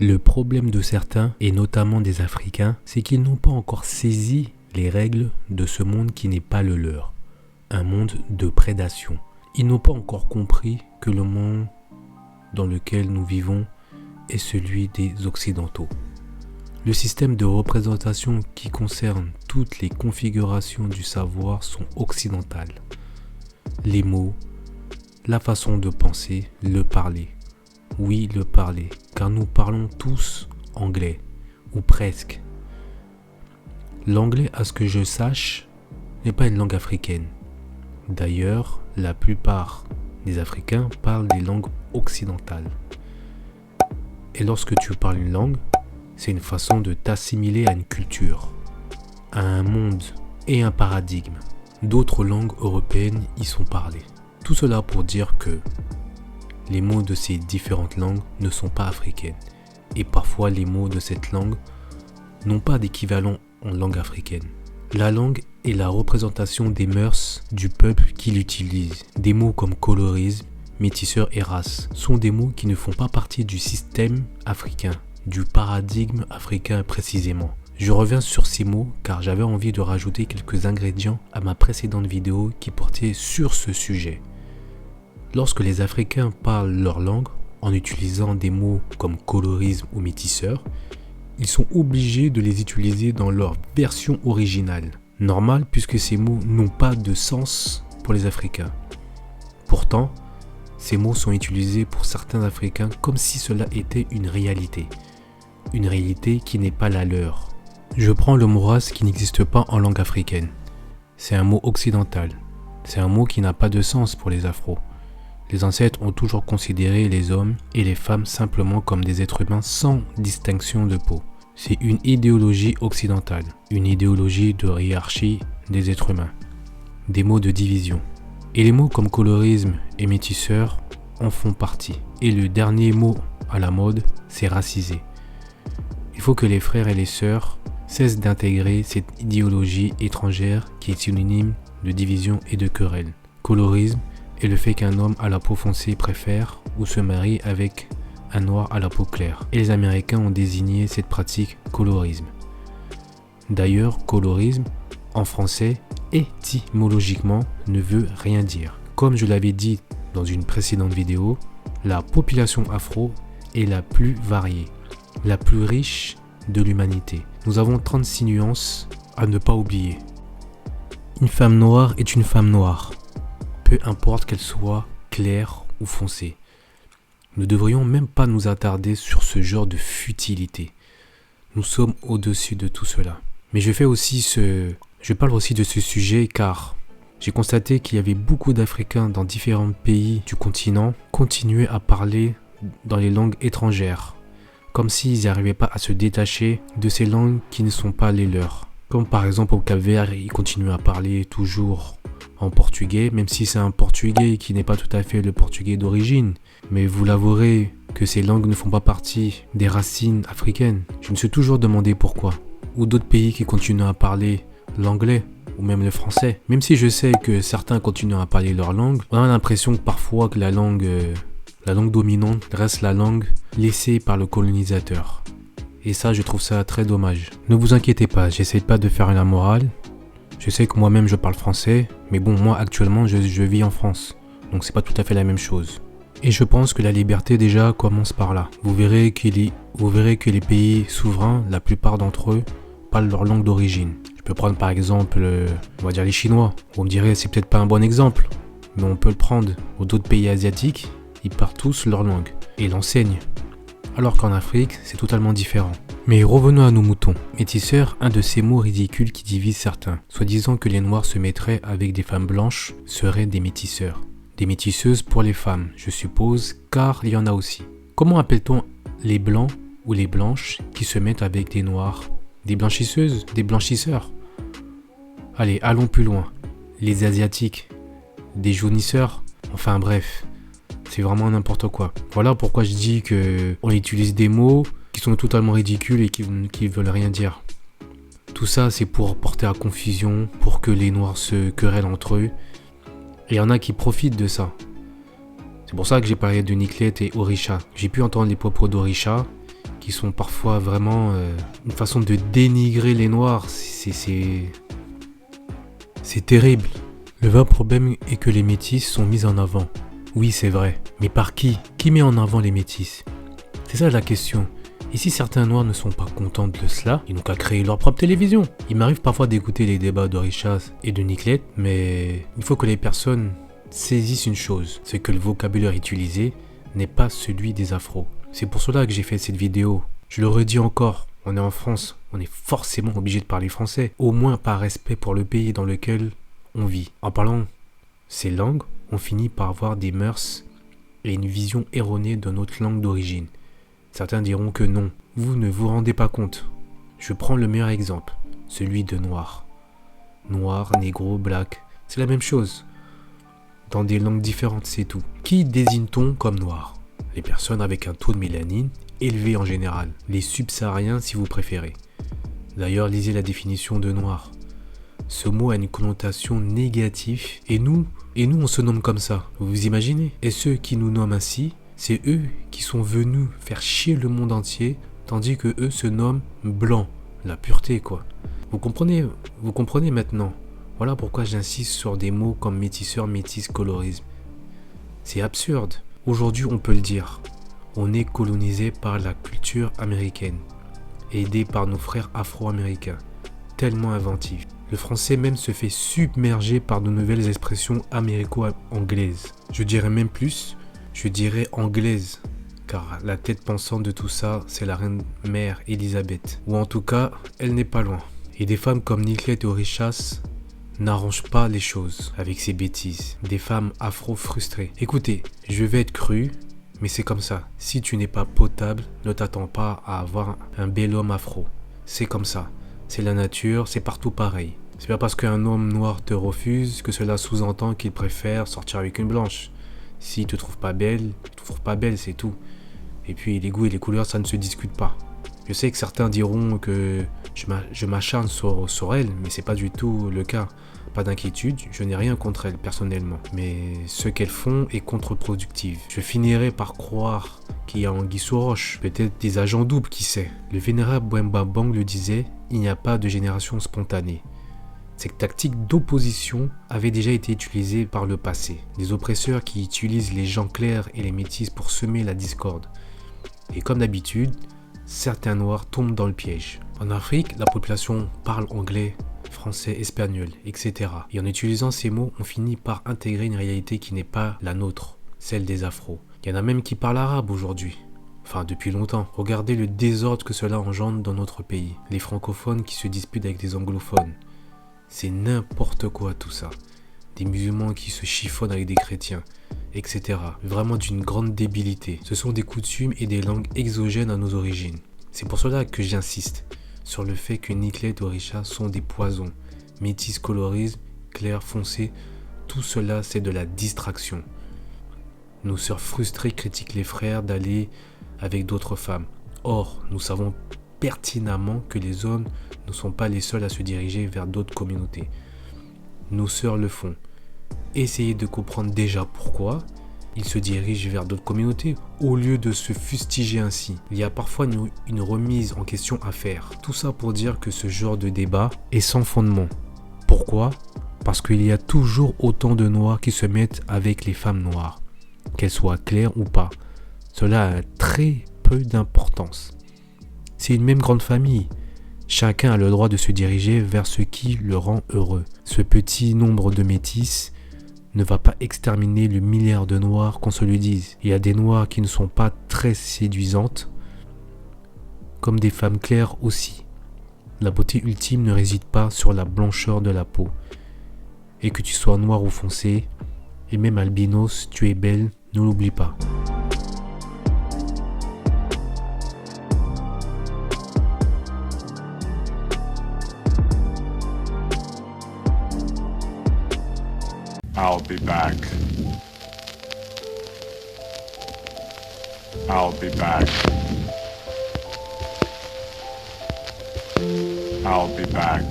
Le problème de certains, et notamment des Africains, c'est qu'ils n'ont pas encore saisi les règles de ce monde qui n'est pas le leur. Un monde de prédation. Ils n'ont pas encore compris que le monde dans lequel nous vivons est celui des Occidentaux. Le système de représentation qui concerne toutes les configurations du savoir sont occidentales. Les mots, la façon de penser, le parler. Oui, le parler, car nous parlons tous anglais, ou presque. L'anglais, à ce que je sache, n'est pas une langue africaine. D'ailleurs, la plupart des Africains parlent des langues occidentales. Et lorsque tu parles une langue, c'est une façon de t'assimiler à une culture, à un monde et un paradigme. D'autres langues européennes y sont parlées. Tout cela pour dire que les mots de ces différentes langues ne sont pas africaines. Et parfois, les mots de cette langue n'ont pas d'équivalent en langue africaine. La langue est la représentation des mœurs du peuple qui l'utilise. Des mots comme colorisme, métisseur et race sont des mots qui ne font pas partie du système africain, du paradigme africain précisément. Je reviens sur ces mots car j'avais envie de rajouter quelques ingrédients à ma précédente vidéo qui portait sur ce sujet. Lorsque les Africains parlent leur langue en utilisant des mots comme colorisme ou métisseur, ils sont obligés de les utiliser dans leur version originale. Normal puisque ces mots n'ont pas de sens pour les Africains. Pourtant, ces mots sont utilisés pour certains Africains comme si cela était une réalité. Une réalité qui n'est pas la leur. Je prends le mot race qui n'existe pas en langue africaine. C'est un mot occidental. C'est un mot qui n'a pas de sens pour les Afros. Les ancêtres ont toujours considéré les hommes et les femmes simplement comme des êtres humains sans distinction de peau. C'est une idéologie occidentale, une idéologie de hiérarchie des êtres humains, des mots de division. Et les mots comme colorisme et métisseur en font partie. Et le dernier mot à la mode, c'est racisé. Il faut que les frères et les sœurs cessent d'intégrer cette idéologie étrangère qui est synonyme de division et de querelle. Colorisme est le fait qu'un homme à la peau foncée préfère ou se marie avec un noir à la peau claire. Et les Américains ont désigné cette pratique colorisme. D'ailleurs, colorisme, en français, étymologiquement, ne veut rien dire. Comme je l'avais dit dans une précédente vidéo, la population afro est la plus variée, la plus riche de l'humanité. Nous avons 36 nuances à ne pas oublier. Une femme noire est une femme noire, peu importe qu'elle soit claire ou foncée. Nous ne devrions même pas nous attarder sur ce genre de futilité. Nous sommes au-dessus de tout cela. Mais je parle aussi de ce sujet car j'ai constaté qu'il y avait beaucoup d'Africains dans différents pays du continent continuer à parler dans les langues étrangères, comme s'ils n'arrivaient pas à se détacher de ces langues qui ne sont pas les leurs. Comme par exemple au Cap-Vert, ils continuent à parler toujours en portugais, même si c'est un portugais qui n'est pas tout à fait le portugais d'origine. Mais vous l'avouerez que ces langues ne font pas partie des racines africaines. Je me suis toujours demandé pourquoi. Ou d'autres pays qui continuent à parler l'anglais ou même le français. Même si je sais que certains continuent à parler leur langue, on a l'impression que parfois que la langue dominante reste la langue laissée par le colonisateur. Et ça, je trouve ça très dommage. Ne vous inquiétez pas, j'essaie pas de faire la morale. Je sais que moi-même je parle français, mais bon, moi actuellement je vis en France. Donc c'est pas tout à fait la même chose. Et je pense que la liberté déjà commence par là. Vous verrez que les pays souverains, la plupart d'entre eux, parlent leur langue d'origine. Je peux prendre par exemple, on va dire les Chinois. Vous me direz c'est peut-être pas un bon exemple, mais on peut le prendre. Ou d'autres pays asiatiques, ils parlent tous leur langue et l'enseignent. Alors qu'en Afrique, c'est totalement différent. Mais revenons à nos moutons. Métisseur, un de ces mots ridicules qui divisent certains. Soi-disant que les noirs se mettraient avec des femmes blanches seraient des métisseurs. Des métisseuses pour les femmes, je suppose, car il y en a aussi. Comment appelle-t-on les blancs ou les blanches qui se mettent avec des noirs? Des blanchisseuses? Des blanchisseurs? Allez, allons plus loin. Les asiatiques? Des jaunisseurs? Enfin bref, c'est vraiment n'importe quoi. Voilà pourquoi je dis qu'on utilise des mots qui sont totalement ridicules et qui veulent rien dire. Tout ça, c'est pour porter à confusion, pour que les noirs se querellent entre eux. Et il y en a qui profitent de ça. C'est pour ça que j'ai parlé de Niclette et Orisha. J'ai pu entendre les propos d'Orisha qui sont parfois vraiment une façon de dénigrer les Noirs. C'est terrible. Le vrai problème est que les métis sont mis en avant. Oui, c'est vrai. Mais par qui? Qui met en avant les métis? C'est ça la question. Et si certains Noirs ne sont pas contents de cela, ils n'ont qu'à créer leur propre télévision. Il m'arrive parfois d'écouter les débats d'Orichas et de Niclette, mais il faut que les personnes saisissent une chose, c'est que le vocabulaire utilisé n'est pas celui des Afros. C'est pour cela que j'ai fait cette vidéo. Je le redis encore, on est en France, on est forcément obligé de parler français, au moins par respect pour le pays dans lequel on vit. En parlant ces langues, on finit par avoir des mœurs et une vision erronée de notre langue d'origine. Certains diront que non, vous ne vous rendez pas compte. Je prends le meilleur exemple, celui de noir. Noir, négro, black, c'est la même chose. Dans des langues différentes, c'est tout. Qui désigne-t-on comme noir? Les personnes avec un taux de mélanine élevé en général. Les subsahariens si vous préférez. D'ailleurs, lisez la définition de noir. Ce mot a une connotation négative et nous on se nomme comme ça. Vous imaginez? Et ceux qui nous nomment ainsi, c'est eux qui sont venus faire chier le monde entier, tandis que eux se nomment blancs. La pureté, quoi. Vous comprenez maintenant. Voilà pourquoi j'insiste sur des mots comme métisseur, métis, colorisme. C'est absurde. Aujourd'hui, on peut le dire. On est colonisé par la culture américaine, aidé par nos frères afro-américains, tellement inventifs. Le français même se fait submerger par de nouvelles expressions américo-anglaises. Je dirais même plus, je dirais anglaise, car la tête pensante de tout ça, c'est la reine mère Elisabeth. Ou en tout cas, elle n'est pas loin. Et des femmes comme Niclette et Orichas n'arrangent pas les choses avec ces bêtises. Des femmes afro frustrées. Écoutez, je vais être cru, mais c'est comme ça. Si tu n'es pas potable, ne t'attends pas à avoir un bel homme afro. C'est comme ça. C'est la nature, c'est partout pareil. C'est pas parce qu'un homme noir te refuse que cela sous-entend qu'il préfère sortir avec une blanche. S'il te trouve pas belle, c'est tout. Et puis les goûts et les couleurs, ça ne se discute pas. Je sais que certains diront que je m'acharne sur elles, mais c'est pas du tout le cas. Pas d'inquiétude, je n'ai rien contre elles personnellement. Mais ce qu'elles font est contre-productif. Je finirai par croire qu'il y a anguille sous roche, peut-être des agents doubles, qui sait. Le vénérable Bemba Bang le disait, il n'y a pas de génération spontanée. Cette tactique d'opposition avait déjà été utilisée par le passé. Des oppresseurs qui utilisent les gens clairs et les métis pour semer la discorde. Et comme d'habitude, certains noirs tombent dans le piège. En Afrique, la population parle anglais, français, espagnol, etc. Et en utilisant ces mots, on finit par intégrer une réalité qui n'est pas la nôtre, celle des Afros. Il y en a même qui parlent arabe aujourd'hui. Enfin, depuis longtemps. Regardez le désordre que cela engendre dans notre pays. Les francophones qui se disputent avec des anglophones. C'est n'importe quoi tout ça. Des musulmans qui se chiffonnent avec des chrétiens, etc. Vraiment d'une grande débilité. Ce sont des coutumes et des langues exogènes à nos origines. C'est pour cela que j'insiste sur le fait que Niclette et Orichas sont des poisons. Métis, colorisme, clair, foncé, tout cela c'est de la distraction. Nos sœurs frustrées critiquent les frères d'aller avec d'autres femmes. Or, nous savons pertinemment que les hommes ne sont pas les seuls à se diriger vers d'autres communautés. Nos sœurs le font. Essayez de comprendre déjà pourquoi ils se dirigent vers d'autres communautés au lieu de se fustiger ainsi. Il y a parfois une remise en question à faire. Tout ça pour dire que ce genre de débat est sans fondement. Pourquoi? Parce qu'il y a toujours autant de noirs qui se mettent avec les femmes noires, qu'elles soient claires ou pas. Cela a très peu d'importance. C'est une même grande famille. Chacun a le droit de se diriger vers ce qui le rend heureux. Ce petit nombre de métis ne va pas exterminer le milliard de noirs, qu'on se le dise. Il y a des noirs qui ne sont pas très séduisantes, comme des femmes claires aussi. La beauté ultime ne réside pas sur la blancheur de la peau. Et que tu sois noir ou foncé, et même albinos, tu es belle, ne l'oublie pas. I'll be back. I'll be back. I'll be back.